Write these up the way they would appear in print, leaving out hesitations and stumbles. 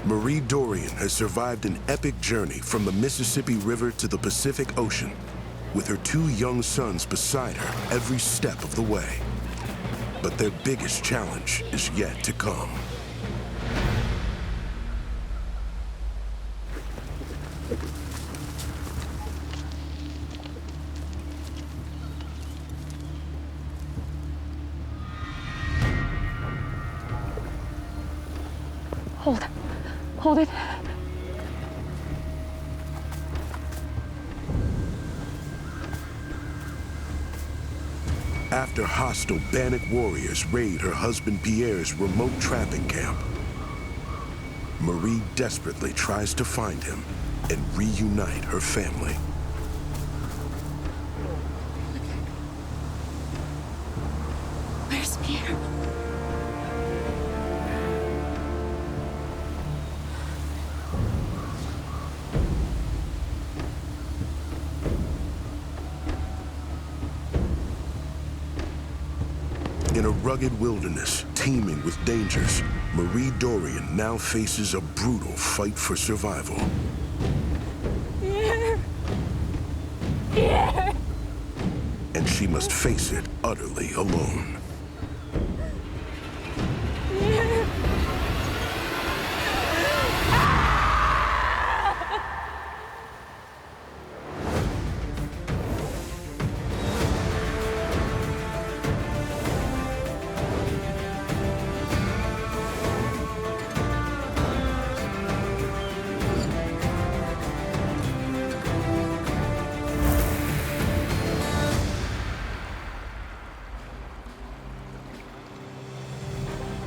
Marie Dorion has survived an epic journey from the Mississippi River to the Pacific Ocean, with her 2 young sons beside her every step of the way. But their biggest challenge is yet to come. Hold it. After hostile Bannock warriors raid her husband Pierre's remote trapping camp, Marie desperately tries to find him and reunite her family. Where's Pierre? In a rugged wilderness teeming with dangers, Marie Dorion now faces a brutal fight for survival. Pierre! Pierre! And she must face it utterly alone. Pierre!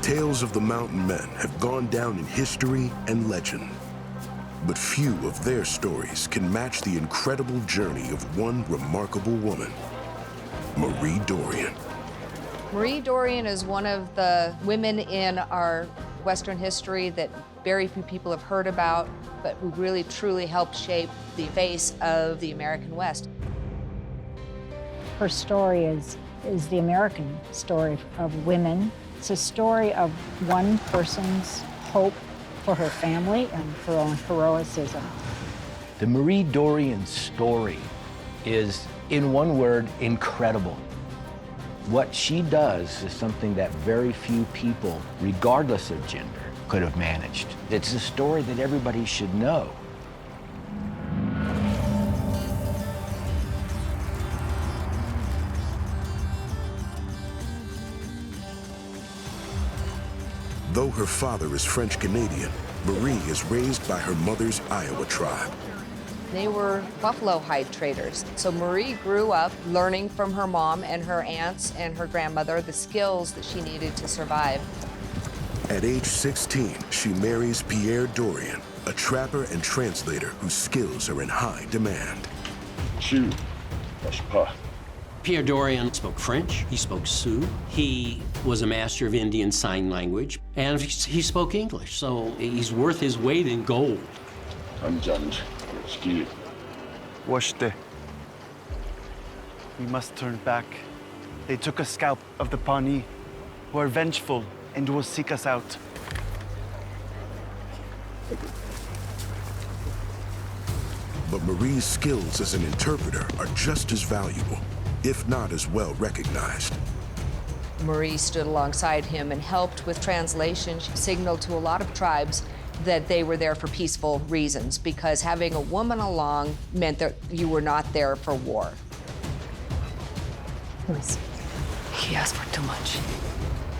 Tales of the Mountain Men have gone down in history and legend. But few of their stories can match the incredible journey of one remarkable woman, Marie Dorion. Marie Dorion is one of the women in our Western history that very few people have heard about, but who really truly helped shape the face of the American West. Her story is the American story of women. It's a story of one person's hope for her family and her own heroicism. The Marie Dorion story is, in one word, incredible. What she does is something that very few people, regardless of gender, could have managed. It's a story that everybody should know. Though her father is French-Canadian, Marie is raised by her mother's Iowa tribe. They were buffalo hide traders. So Marie grew up learning from her mom and her aunts and her grandmother the skills that she needed to survive. At age 16, she marries Pierre Dorion, a trapper and translator whose skills are in high demand. Pierre Dorion spoke French, he spoke Sioux, he was a master of Indian Sign Language, and he spoke English, so he's worth his weight in gold. Washte. We must turn back. They took a scalp of the Pawnee, who are vengeful and will seek us out. But Marie's skills as an interpreter are just as valuable, if not as well recognized. Marie stood alongside him and helped with translation. She signaled to a lot of tribes that they were there for peaceful reasons, because having a woman along meant that you were not there for war. Listen, he asked for too much.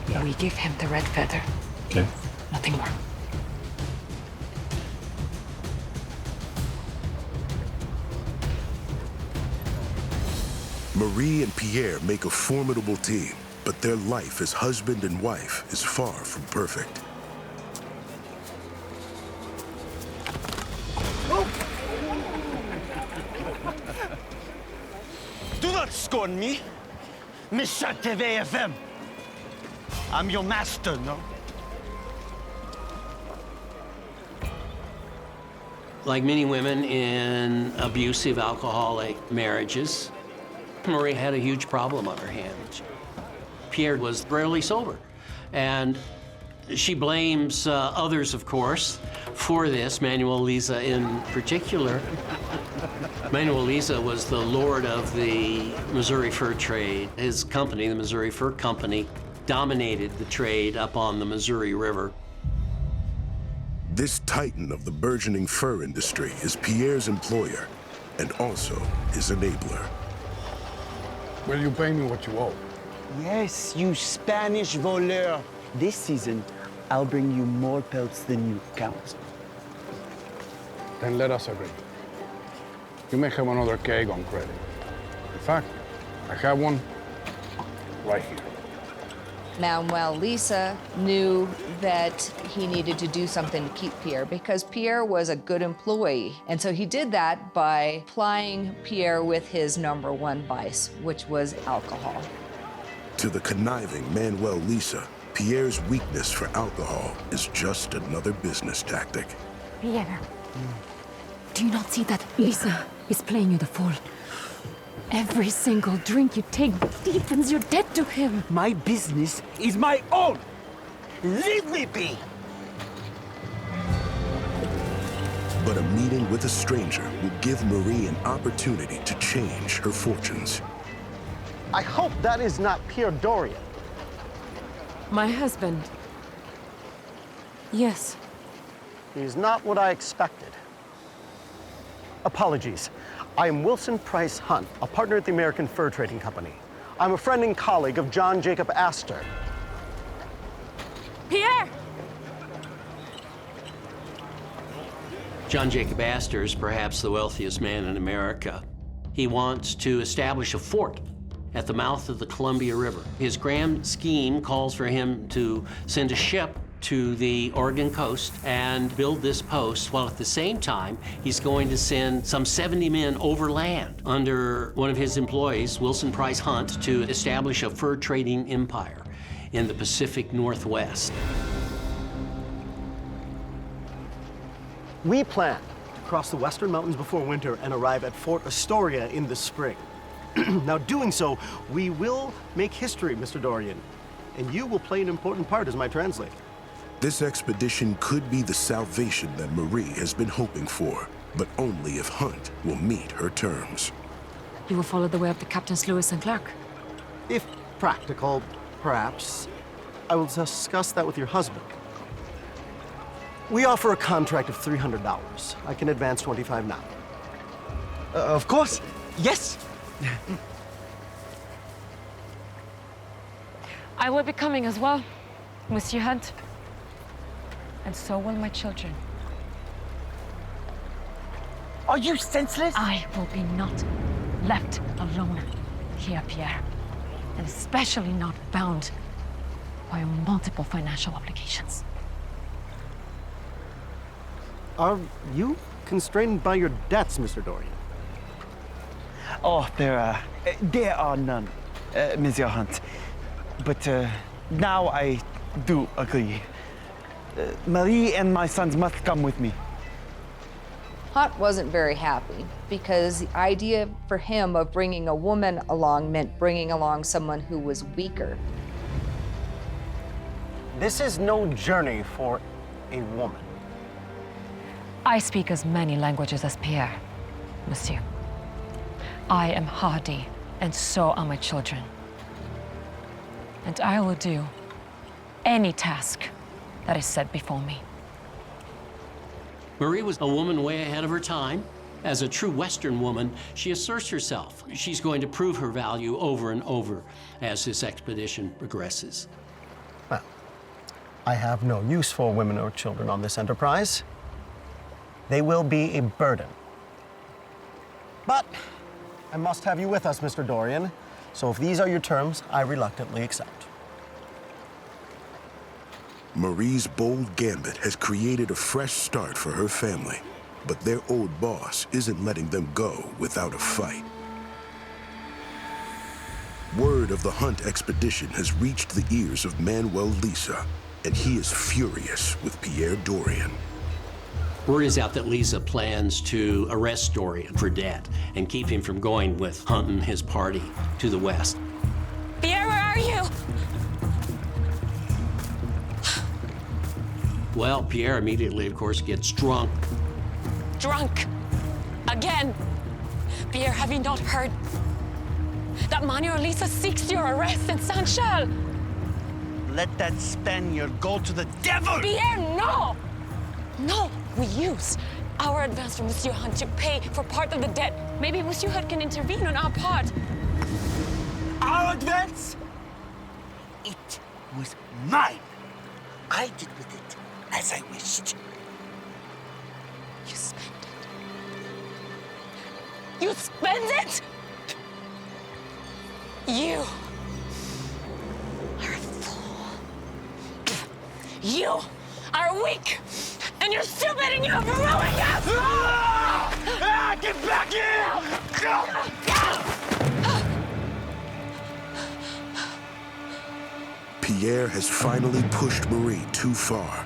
Yeah. We give him the red feather. Okay. Nothing more. Marie and Pierre make a formidable team, but their life as husband and wife is far from perfect. Do not scorn me, Misha TVFM. I'm your master, no? Like many women in abusive, alcoholic marriages, Marie had a huge problem on her hands. Pierre was rarely sober, and She blames others, of course, for this, Manuel Lisa in particular. Manuel Lisa was the lord of the Missouri fur trade. His company, the Missouri Fur Company, dominated the trade up on the Missouri River. This titan of the burgeoning fur industry is Pierre's employer and also his enabler. Will you pay me what you owe? Yes, you Spanish voleur. This season, I'll bring you more pelts than you count. Then let us agree. You may have another keg on credit. In fact, I have one right here. Manuel Lisa knew that he needed to do something to keep Pierre because Pierre was a good employee. And so he did that by plying Pierre with his #1 vice, which was alcohol. To the conniving Manuel Lisa, Pierre's weakness for alcohol is just another business tactic. Pierre, do you not see that Lisa is playing you the fool? Every single drink you take deepens your debt to him. My business is my own. Leave me be. But a meeting with a stranger will give Marie an opportunity to change her fortunes. I hope that is not Pierre Dorion. My husband. Yes. He's not what I expected. Apologies. I am Wilson Price Hunt, a partner at the American Fur Trading Company. I'm a friend and colleague of John Jacob Astor. Pierre! John Jacob Astor is perhaps the wealthiest man in America. He wants to establish a fort at the mouth of the Columbia River. His grand scheme calls for him to send a ship to the Oregon coast and build this post, while at the same time, he's going to send some 70 men overland under one of his employees, Wilson Price Hunt, to establish a fur trading empire in the Pacific Northwest. We plan to cross the western mountains before winter and arrive at Fort Astoria in the spring. Now, doing so, we will make history, Mr. Dorion, and you will play an important part as my translator. This expedition could be the salvation that Marie has been hoping for, but only if Hunt will meet her terms. You will follow the way of the Captains Lewis and Clark. If practical, perhaps, I will discuss that with your husband. We offer a contract of $300. I can advance $25 now. Of course. Yes. I will be coming as well, Monsieur Hunt. And so will my children. Are you senseless? I will be not left alone here, Pierre. And especially not bound by multiple financial obligations. Are you constrained by your debts, Mr. Dorion? Oh, there are none, Monsieur Hunt. But now I do agree. Marie and my sons must come with me. Hunt wasn't very happy because the idea for him of bringing a woman along meant bringing along someone who was weaker. This is no journey for a woman. I speak as many languages as Pierre, Monsieur. I am hardy, and so are my children. And I will do any task that is set before me. Marie was a woman way ahead of her time. As a true Western woman, she asserts herself. She's going to prove her value over and over as this expedition progresses. Well, I have no use for women or children on this enterprise. They will be a burden. But I must have you with us, Mr. Dorion. So if these are your terms, I reluctantly accept. Marie's bold gambit has created a fresh start for her family, but their old boss isn't letting them go without a fight. Word of the Hunt expedition has reached the ears of Manuel Lisa, and he is furious with Pierre Dorion. Word is out that Lisa plans to arrest Dorion for debt and keep him from going with Hunt and his party to the west. Pierre, where are you? Well, Pierre immediately, of course, gets drunk. Drunk. Again. Pierre, have you not heard that Manuel Lisa seeks your arrest in Saint-Charles? Let that Spaniard go to the devil! Pierre, no! No, we use our advance from Monsieur Hunt to pay for part of the debt. Maybe Monsieur Hunt can intervene on our part. Our advance? It was mine. I did with it as I wished. You spent it. You spend it? You are a fool. You are weak, and you're stupid, and you're ruining us! Get back here! Pierre has finally pushed Marie too far.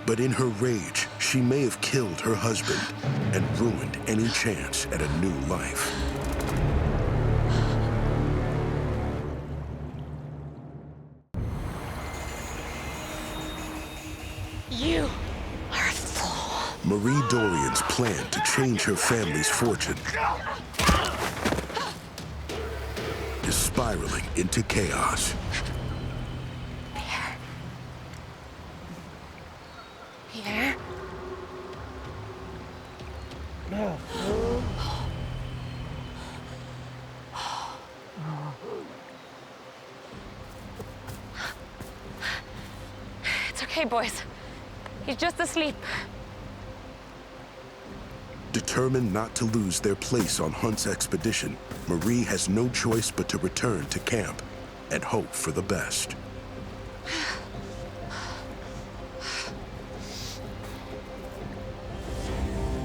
But in her rage, she may have killed her husband and ruined any chance at a new life. You are a fool. Marie Dorion's plan to change her family's fortune is spiraling into chaos. Pierre? It's okay, boys. He's just asleep. Determined not to lose their place on Hunt's expedition, Marie has no choice but to return to camp and hope for the best.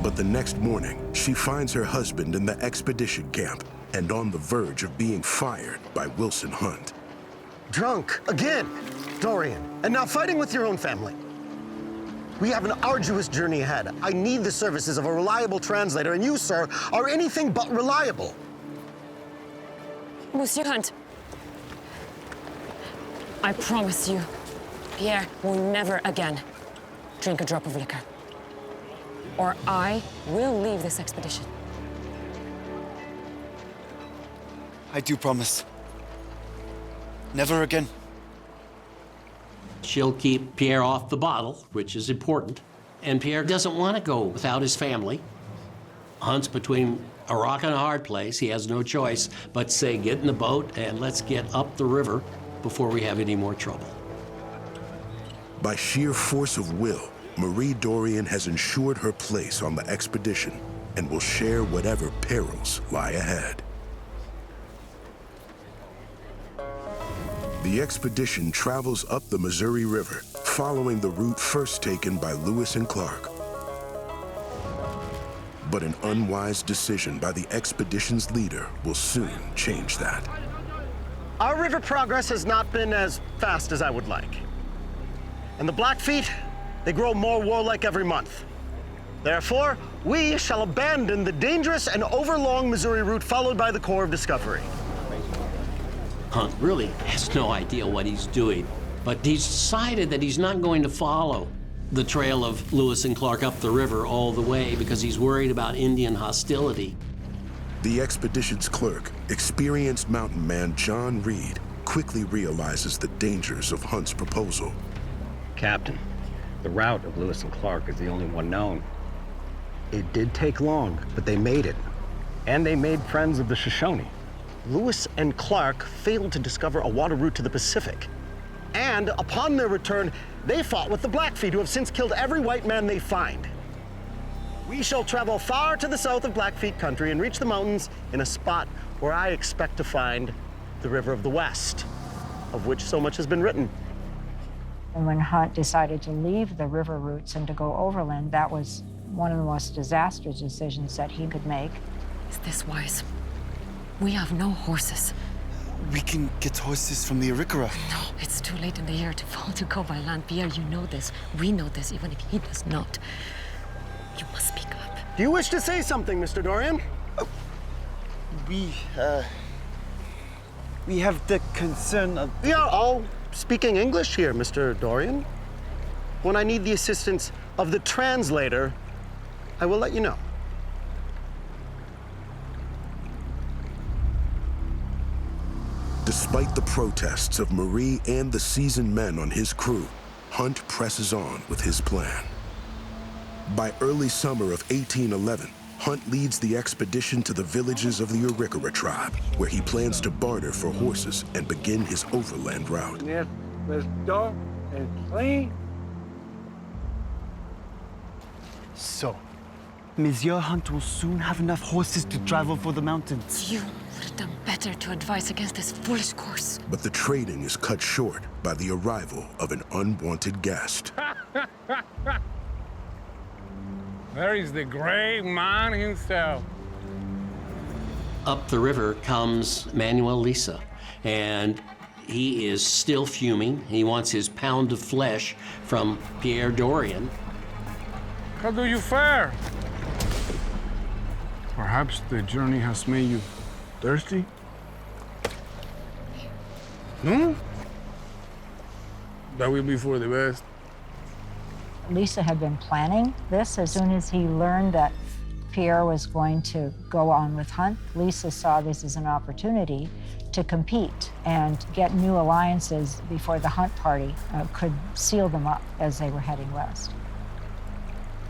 But the next morning, she finds her husband in the expedition camp and on the verge of being fired by Wilson Hunt. Drunk, again, Dorian, and now fighting with your own family. We have an arduous journey ahead. I need the services of a reliable translator, and you, sir, are anything but reliable. Monsieur Hunt, I promise you, Pierre will never again drink a drop of liquor. Or I will leave this expedition. I do promise. Never again. She'll keep Pierre off the bottle, which is important. And Pierre doesn't want to go without his family. Hunt's between a rock and a hard place. He has no choice but to say, get in the boat and let's get up the river before we have any more trouble. By sheer force of will, Marie Dorion has ensured her place on the expedition and will share whatever perils lie ahead. The expedition travels up the Missouri River, following the route first taken by Lewis and Clark. But an unwise decision by the expedition's leader will soon change that. Our river progress has not been as fast as I would like. And the Blackfeet, they grow more warlike every month. Therefore, we shall abandon the dangerous and overlong Missouri route followed by the Corps of Discovery. Hunt really has no idea what he's doing, but he's decided that he's not going to follow the trail of Lewis and Clark up the river all the way because he's worried about Indian hostility. The expedition's clerk, experienced mountain man John Reed, quickly realizes the dangers of Hunt's proposal. Captain, the route of Lewis and Clark is the only one known. It did take long, but they made it. And they made friends of the Shoshone. Lewis and Clark failed to discover a water route to the Pacific. And upon their return, they fought with the Blackfeet, who have since killed every white man they find. We shall travel far to the south of Blackfeet country and reach the mountains in a spot where I expect to find the River of the West, of which so much has been written. And when Hunt decided to leave the river routes and to go overland, that was one of the most disastrous decisions that he could make. Is this wise? We have no horses. We can get horses from the Arikara. No, it's too late in the year to go by land. Pierre, you know this. We know this, even if he does not. You must speak up. Do you wish to say something, Mr. Dorian? We have the concern of... We are all speaking English here, Mr. Dorian. when I need the assistance of the translator, I will let you know. Despite the protests of Marie and the seasoned men on his crew, Hunt presses on with his plan. By early summer of 1811, Hunt leads the expedition to the villages of the Arikara tribe, where he plans to barter for horses and begin his overland route. Yes, it's dark and clean. So, Monsieur Hunt will soon have enough horses to travel for the mountains. You would have done better to advise against this foolish course. But the trading is cut short by the arrival of an unwanted guest. There is the great man himself. Up the river comes Manuel Lisa, and he is still fuming. He wants his pound of flesh from Pierre Dorion. How do you fare? Perhaps the journey has made you thirsty? No? That will be for the best. Lisa had been planning this. As soon as he learned that Pierre was going to go on with Hunt, Lisa saw this as an opportunity to compete and get new alliances before the Hunt party could seal them up as they were heading west.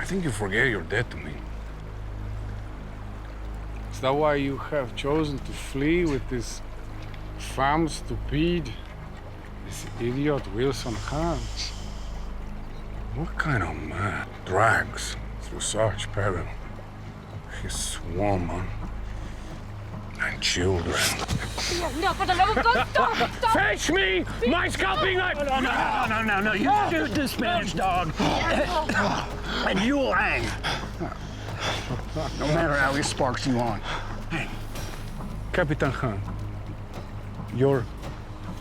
I think you forget your debt to me. Is that why you have chosen to flee with this femme stupide, this idiot Wilson Hunt? What kind of man drags through such peril his woman and children? No, for the love of God, stop! Stop! Fetch me my scalping knife! No, you shoot the Spanish dog, and you will hang. No matter how he sparks you on. Hang. Capitan Hunt, your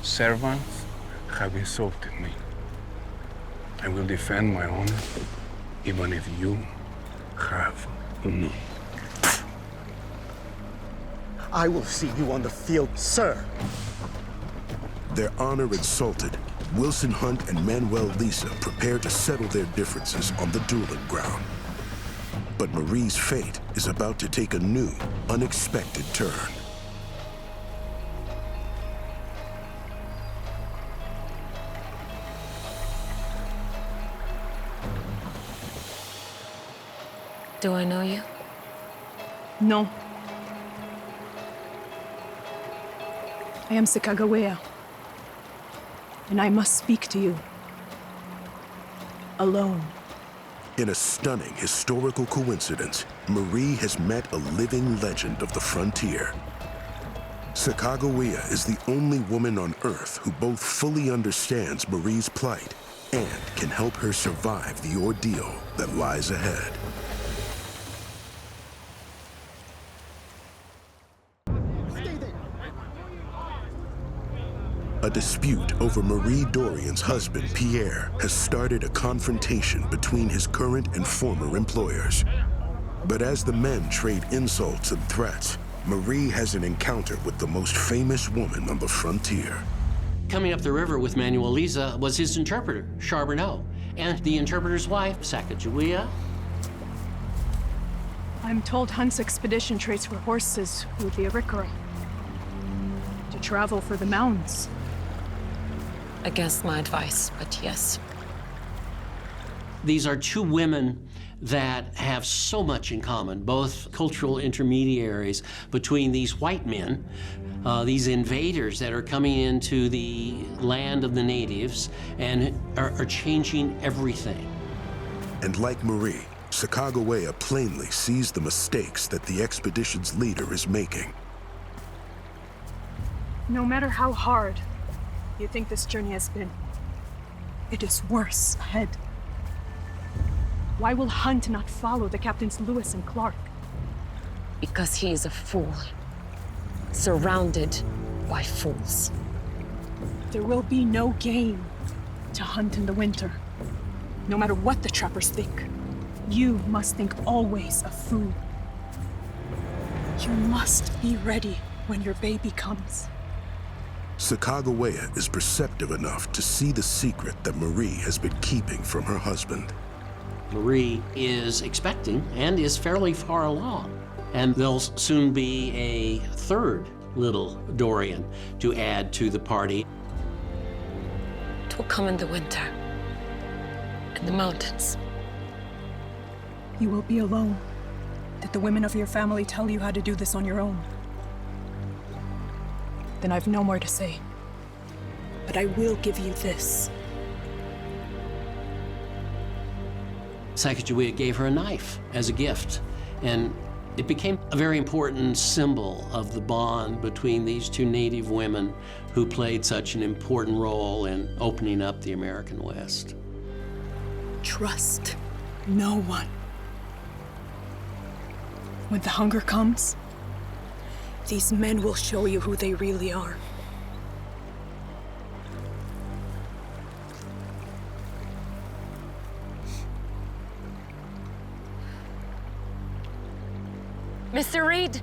servants have insulted me. I will defend my honor, even if you have none. I will see you on the field, sir. Their honor insulted, Wilson Hunt and Manuel Lisa prepare to settle their differences on the dueling ground. But Marie's fate is about to take a new, unexpected turn. Do I know you? No. I am Sacagawea, and I must speak to you. Alone. In a stunning historical coincidence, Marie has met a living legend of the frontier. Sacagawea is the only woman on Earth who both fully understands Marie's plight and can help her survive the ordeal that lies ahead. A dispute over Marie Dorion's husband, Pierre, has started a confrontation between his current and former employers. But as the men trade insults and threats, Marie has an encounter with the most famous woman on the frontier. Coming up the river with Manuel Lisa was his interpreter, Charbonneau, and the interpreter's wife, Sacagawea. I'm told Hunt's expedition trades for horses with the Arikara to travel for the mounds. Against my advice, but yes. These are two women that have so much in common, both cultural intermediaries between these white men, these invaders that are coming into the land of the natives and are changing everything. And like Marie, Sacagawea plainly sees the mistakes that the expedition's leader is making. No matter how hard you think this journey has been, it is worse ahead. Why will Hunt not follow the Captains Lewis and Clark? Because he is a fool, surrounded by fools. There will be no game to hunt in the winter, no matter what the trappers think. You must think always of food. You must be ready when your baby comes. Sacagawea is perceptive enough to see the secret that Marie has been keeping from her husband. Marie is expecting and is fairly far along. And there'll soon be a third little Dorion to add to the party. It will come in the winter, in the mountains. You will be alone. Did the women of your family tell you how to do this on your own? Then I've no more to say. But I will give you this. Sacagawea gave her a knife as a gift, and it became a very important symbol of the bond between these two Native women who played such an important role in opening up the American West. Trust no one. When the hunger comes, these men will show you who they really are. Mr. Reed,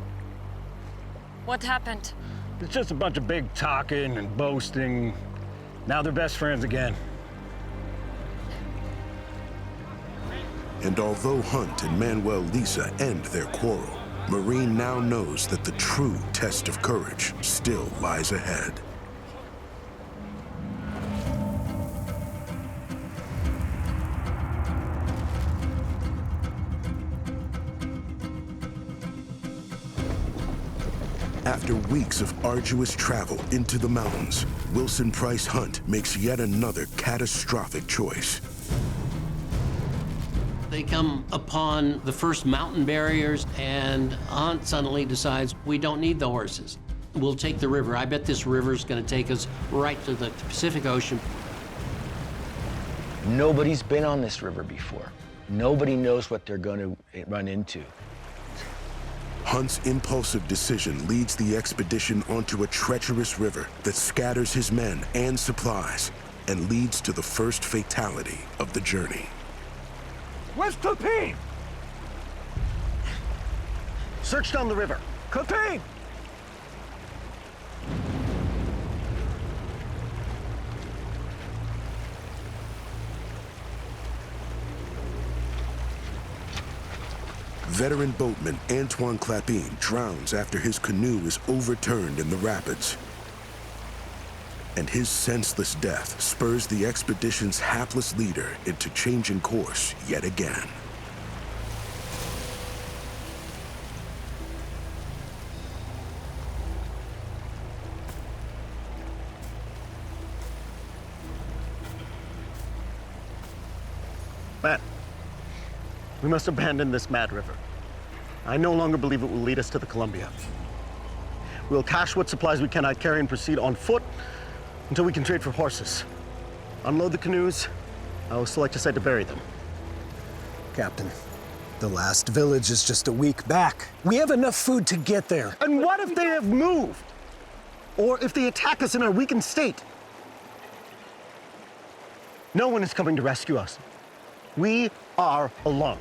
what happened? It's just a bunch of big talking and boasting. Now they're best friends again. And although Hunt and Manuel Lisa end their quarrel, Marie now knows that the true test of courage still lies ahead. After weeks of arduous travel into the mountains, Wilson Price Hunt makes yet another catastrophic choice. They come upon the first mountain barriers, and Hunt suddenly decides, we don't need the horses. We'll take the river. I bet this river's gonna take us right to the Pacific Ocean. Nobody's been on this river before. Nobody knows what they're going to run into. Hunt's impulsive decision leads the expedition onto a treacherous river that scatters his men and supplies and leads to the first fatality of the journey. Where's Clepine? Search down the river. Clepine! Veteran boatman Antoine Clapine drowns after his canoe is overturned in the rapids. And his senseless death spurs the expedition's hapless leader into changing course yet again. Matt, we must abandon this mad river. I no longer believe it will lead us to the Columbia. We'll cache what supplies we cannot carry and proceed on foot until we can trade for horses. Unload the canoes. I will select a site to bury them. Captain, the last village is just a week back. We have enough food to get there. And what if they have moved? Or if they attack us in our weakened state? No one is coming to rescue us. We are alone.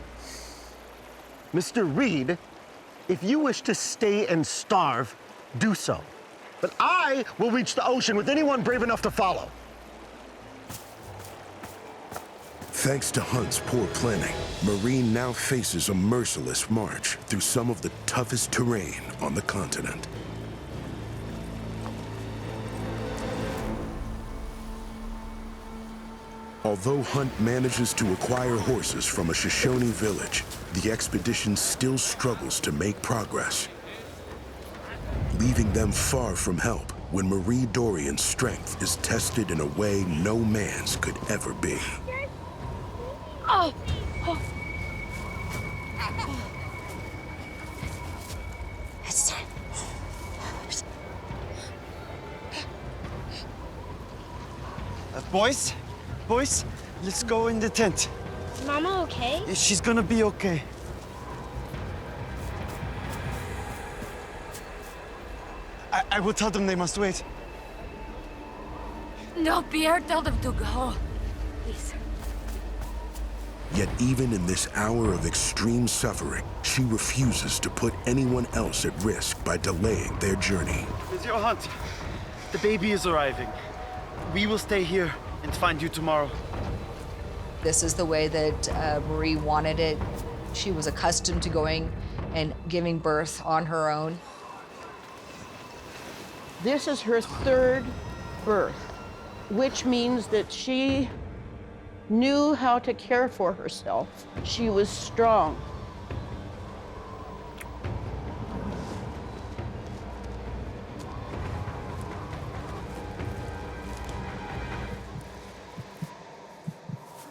Mr. Reed, if you wish to stay and starve, do so. But I will reach the ocean with anyone brave enough to follow. Thanks to Hunt's poor planning, Marine now faces a merciless march through some of the toughest terrain on the continent. Although Hunt manages to acquire horses from a Shoshone village, the expedition still struggles to make progress, leaving them far from help when Marie Dorion's strength is tested in a way no man's could ever be. Oh! Boys, let's go in the tent. Is Mama okay? She's gonna be okay. I will tell them they must wait. No, Pierre, tell them to go. Please. Yet even in this hour of extreme suffering, she refuses to put anyone else at risk by delaying their journey. Monsieur Hunt, The baby is arriving. We will stay here and find you tomorrow. This is the way that Marie wanted it. She was accustomed to going and giving birth on her own. This is her third birth, which means that she knew how to care for herself. She was strong.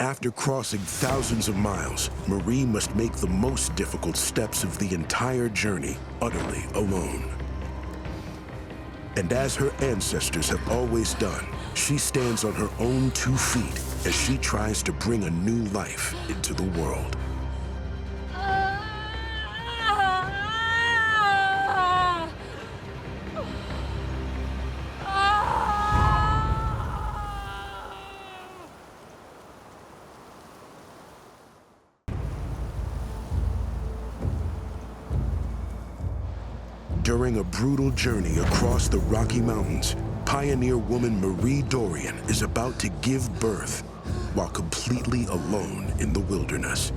After crossing thousands of miles, Marie must make the most difficult steps of the entire journey utterly alone. And as her ancestors have always done, she stands on her own 2 feet as she tries to bring a new life into the world. During a brutal journey across the Rocky Mountains, pioneer woman Marie Dorion is about to give birth while completely alone in the wilderness.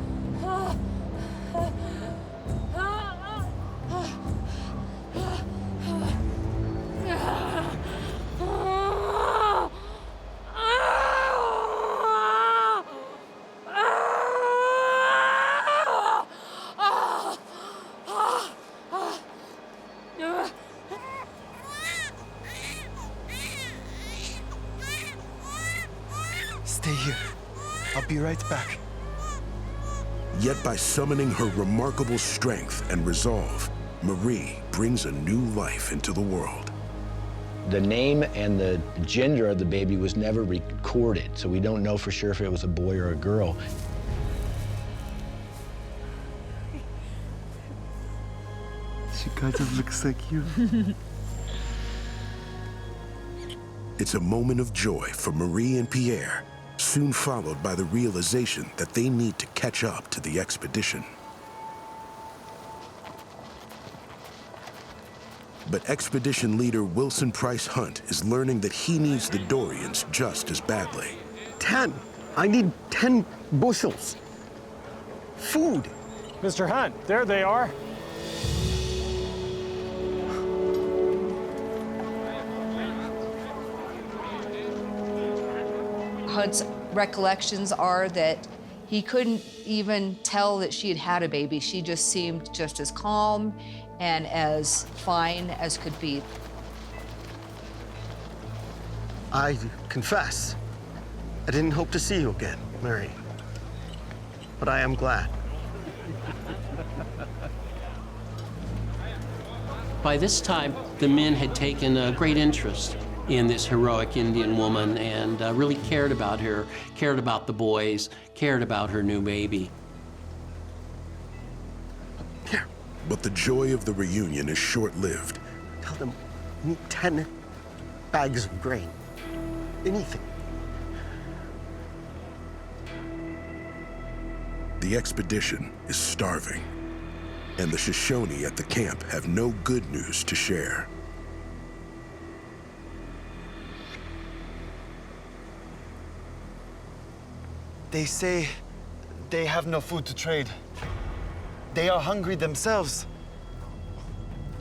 Stay here. I'll be right back. Yet by summoning her remarkable strength and resolve, Marie brings a new life into the world. The name and the gender of the baby was never recorded, so we don't know for sure if it was a boy or a girl. She kind of looks like you. It's a moment of joy for Marie and Pierre, soon followed by the realization that they need to catch up to the expedition. But expedition leader Wilson Price Hunt is learning that he needs the Dorions just as badly. 10. I need 10 bushels. Food. Mr. Hunt, there they are. Hunt's recollections are that he couldn't even tell that she had had a baby. She just seemed just as calm and as fine as could be. I confess, I didn't hope to see you again, Mary. But I am glad. By this time, the men had taken a great interest in this heroic Indian woman and really cared about her, cared about the boys, cared about her new baby. Here. But the joy of the reunion is short-lived. Tell them we need 10 bags of grain. Anything. The expedition is starving, and the Shoshone at the camp have no good news to share. They say they have no food to trade. They are hungry themselves.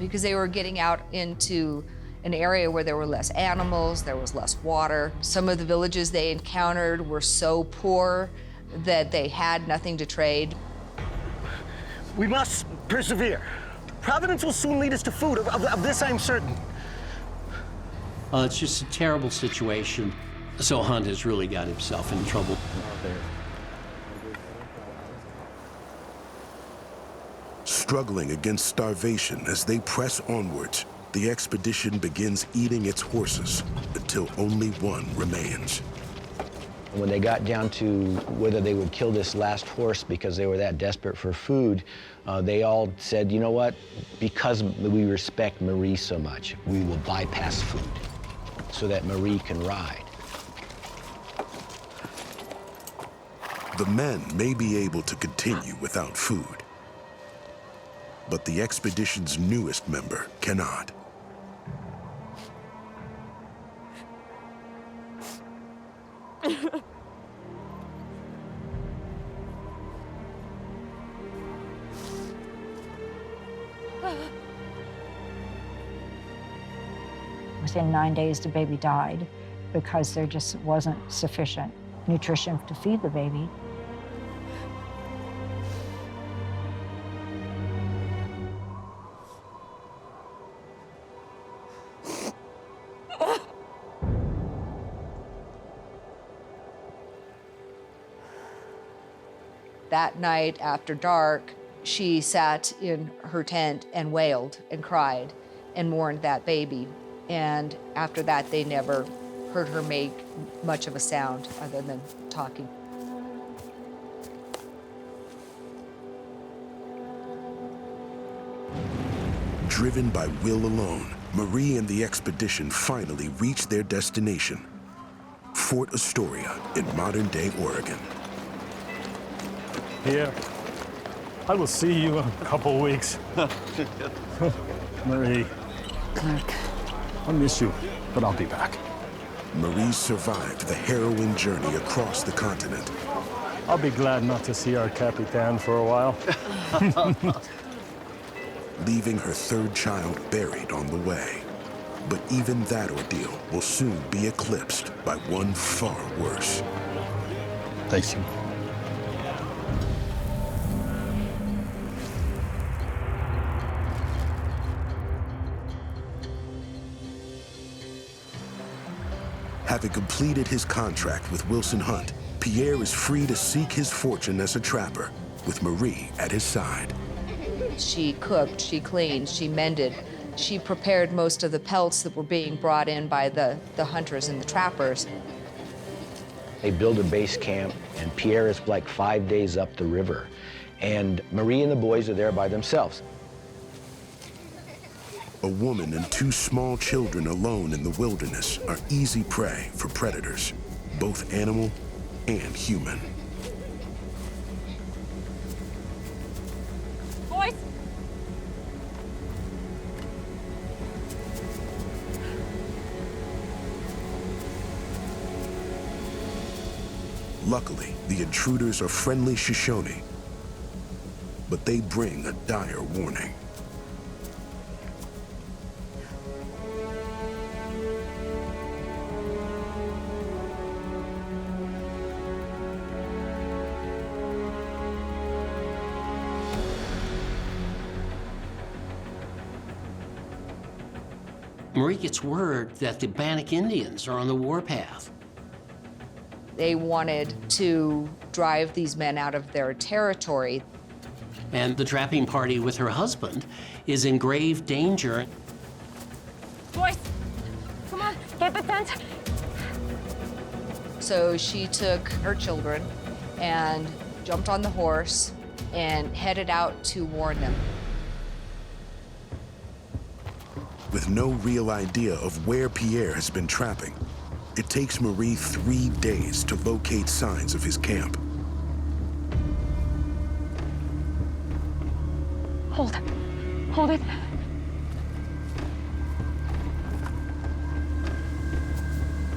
Because they were getting out into an area where there were less animals, there was less water. Some of the villages they encountered were so poor that they had nothing to trade. We must persevere. Providence will soon lead us to food. Of this I'm certain. It's just a terrible situation. So Hunt has really got himself in trouble. Struggling against starvation as they press onwards, the expedition begins eating its horses until only one remains. When they got down to whether they would kill this last horse because they were that desperate for food, they all said, you know what, because we respect Marie so much, we will bypass food so that Marie can ride. The men may be able to continue without food, but the expedition's newest member cannot. within 9 days, the baby died because there just wasn't sufficient nutrition to feed the baby. That night after dark, she sat in her tent and wailed and cried and mourned that baby. And after that, they never heard her make much of a sound other than talking. Driven by will alone, Marie and the expedition finally reached their destination, Fort Astoria in modern-day Oregon. Pierre, I will see you in a couple weeks. Marie, Clark. I'll miss you, but I'll be back. Marie survived the harrowing journey across the continent. I'll be glad not to see our Capitan for a while. Leaving her third child buried on the way. But even that ordeal will soon be eclipsed by one far worse. Thank you. Having completed his contract with Wilson Hunt, Pierre is free to seek his fortune as a trapper, with Marie at his side. She cooked, she cleaned, she mended. She prepared most of the pelts that were being brought in by the hunters and the trappers. They build a base camp, and Pierre is like 5 days up the river. And Marie and the boys are there by themselves. A woman and 2 small children alone in the wilderness are easy prey for predators, both animal and human. Boys! Luckily, the intruders are friendly Shoshone, but they bring a dire warning. Marie gets word that the Bannock Indians are on the warpath. They wanted to drive these men out of their territory. And the trapping party with her husband is in grave danger. Boys, come on, get the tent. So she took her children and jumped on the horse and headed out to warn them. With no real idea of where Pierre has been trapping, it takes Marie 3 days to locate signs of his camp. Hold it.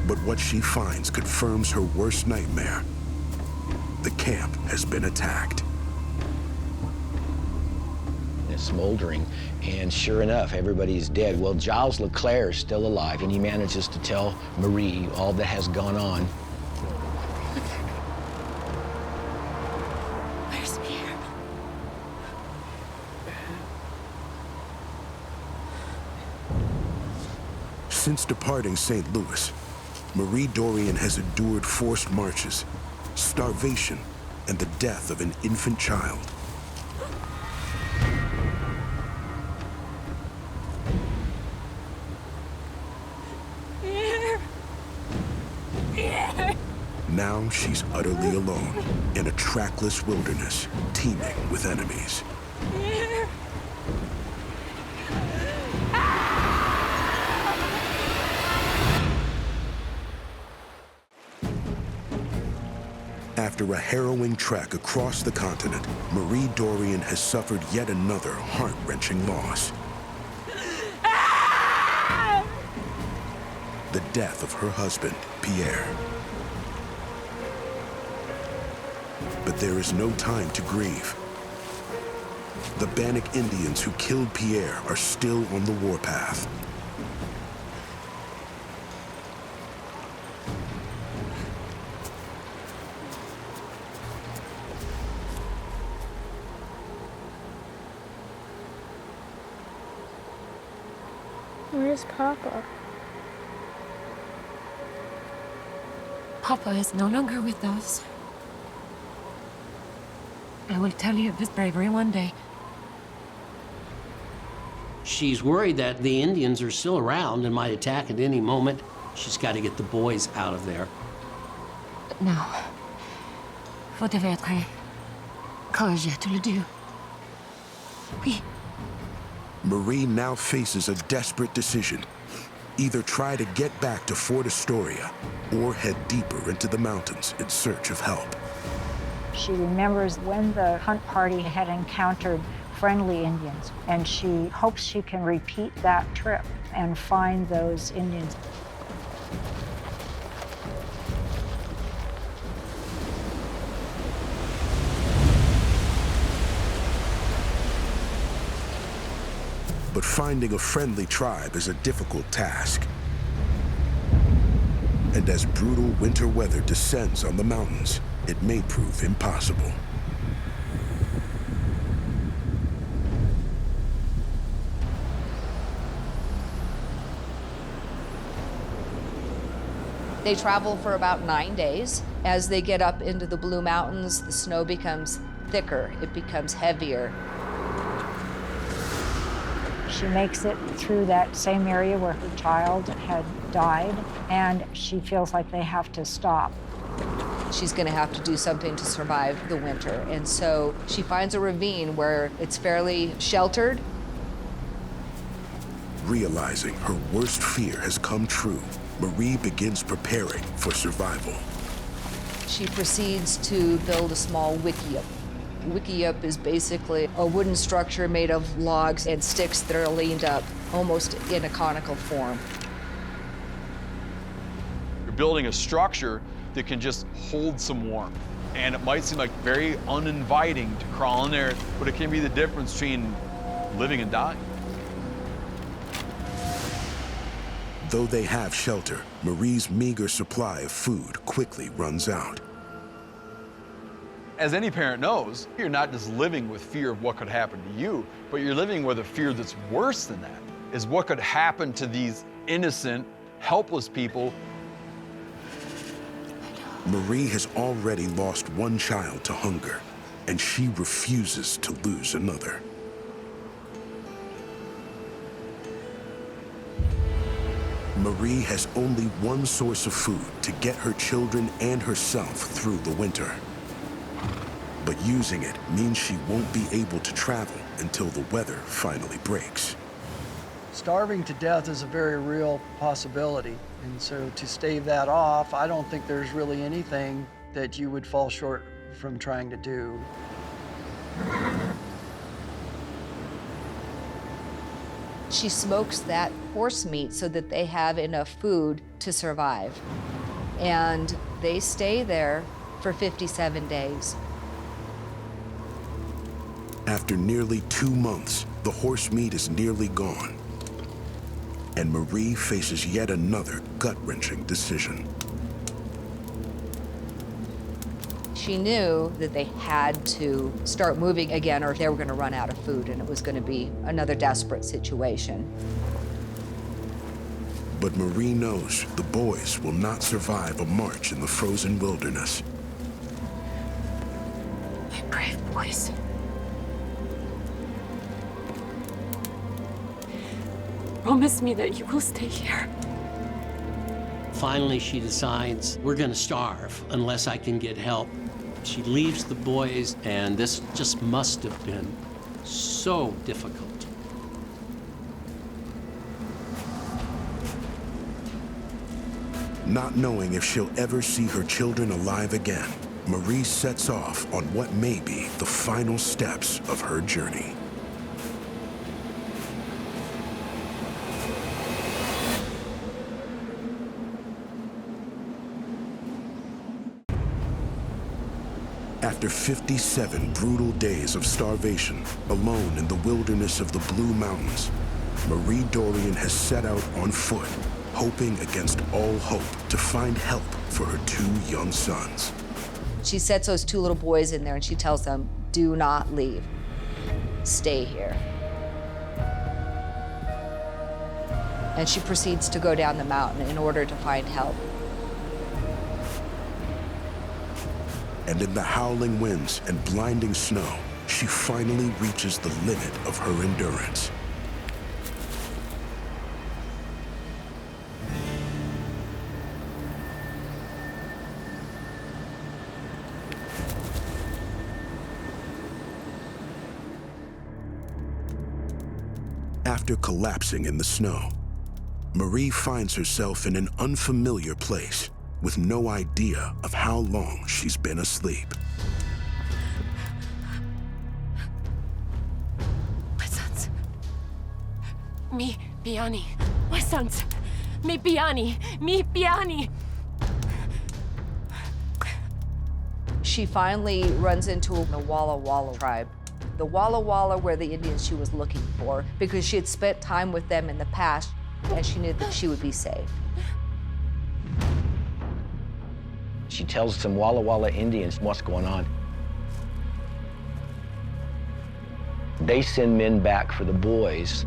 But what she finds confirms her worst nightmare. The camp has been attacked. It's smoldering, and sure enough, everybody's dead. Well, Giles Leclerc is still alive, and he manages to tell Marie all that has gone on. Where's Pierre? Since departing St. Louis, Marie Dorion has endured forced marches, starvation, and the death of an infant child. Now she's utterly alone in a trackless wilderness teeming with enemies. After a harrowing trek across the continent, Marie Dorion has suffered yet another heart-wrenching loss. The death of her husband, Pierre. But there is no time to grieve. The Bannock Indians who killed Pierre are still on the warpath. Where's Papa? Papa is no longer with us. I will tell you of his bravery one day. She's worried that the Indians are still around and might attack at any moment. She's got to get the boys out of there. Non. Vous devez être courageux to le dire. Oui. Marie now faces a desperate decision. Either try to get back to Fort Astoria or head deeper into the mountains in search of help. She remembers when the hunt party had encountered friendly Indians, and she hopes she can repeat that trip and find those Indians. But finding a friendly tribe is a difficult task. And as brutal winter weather descends on the mountains, it may prove impossible. They travel for about 9 days. As they get up into the Blue Mountains, the snow becomes thicker, it becomes heavier. She makes it through that same area where her child had died, and she feels like they have to stop. She's going to have to do something to survive the winter. And so she finds a ravine where it's fairly sheltered. Realizing her worst fear has come true, Marie begins preparing for survival. She proceeds to build a small wickiup. Wickiup is basically a wooden structure made of logs and sticks that are leaned up, almost in a conical form. You're building a structure that can just hold some warmth. And it might seem like very uninviting to crawl in there, but it can be the difference between living and dying. Though they have shelter, Marie's meager supply of food quickly runs out. As any parent knows, you're not just living with fear of what could happen to you, but you're living with a fear that's worse than that, is what could happen to these innocent, helpless people. Marie has already lost one child to hunger, and she refuses to lose another. Marie has only one source of food to get her children and herself through the winter. But using it means she won't be able to travel until the weather finally breaks. Starving to death is a very real possibility. And so to stave that off, I don't think there's really anything that you would fall short from trying to do. She smokes that horse meat so that they have enough food to survive. And they stay there for 57 days. After nearly 2 months, the horse meat is nearly gone. And Marie faces yet another gut-wrenching decision. She knew that they had to start moving again or they were going to run out of food, and it was going to be another desperate situation. But Marie knows the boys will not survive a march in the frozen wilderness. My brave boys. Promise me that you will stay here. Finally, she decides, we're going to starve unless I can get help. She leaves the boys, and this just must have been so difficult. Not knowing if she'll ever see her children alive again, Marie sets off on what may be the final steps of her journey. After 57 brutal days of starvation, alone in the wilderness of the Blue Mountains, Marie Dorion has set out on foot, hoping against all hope to find help for her 2 young sons. She sets those 2 little boys in there and she tells them, do not leave. Stay here. and she proceeds to go down the mountain in order to find help. And in the howling winds and blinding snow, she finally reaches the limit of her endurance. After collapsing in the snow, Marie finds herself in an unfamiliar place with no idea of how long she's been asleep. My sons. Mi piani. My sons. Mi piani. Mi piani. She finally runs into the Walla Walla tribe. The Walla Walla were the Indians she was looking for because she had spent time with them in the past and she knew that she would be safe. She tells some Walla Walla Indians what's going on. They send men back for the boys.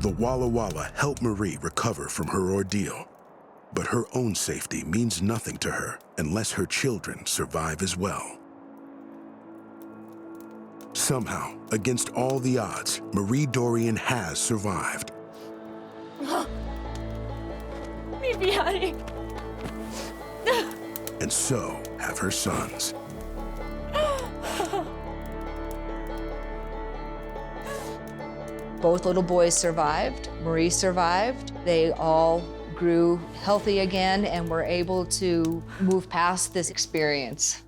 The Walla Walla help Marie recover from her ordeal, but her own safety means nothing to her unless her children survive as well. Somehow, against all the odds, Marie Dorion has survived. Mi piani. And so have her sons. Both little boys survived. Marie survived. They all grew healthy again and were able to move past this experience.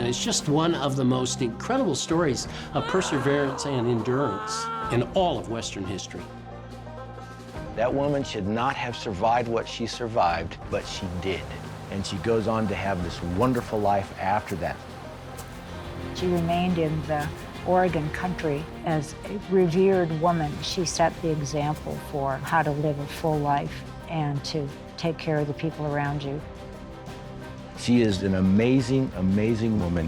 And it's just one of the most incredible stories of perseverance and endurance in all of Western history. That woman should not have survived what she survived, but she did. And she goes on to have this wonderful life after that. She remained in the Oregon country as a revered woman. She set the example for how to live a full life and to take care of the people around you. She is an amazing, amazing woman.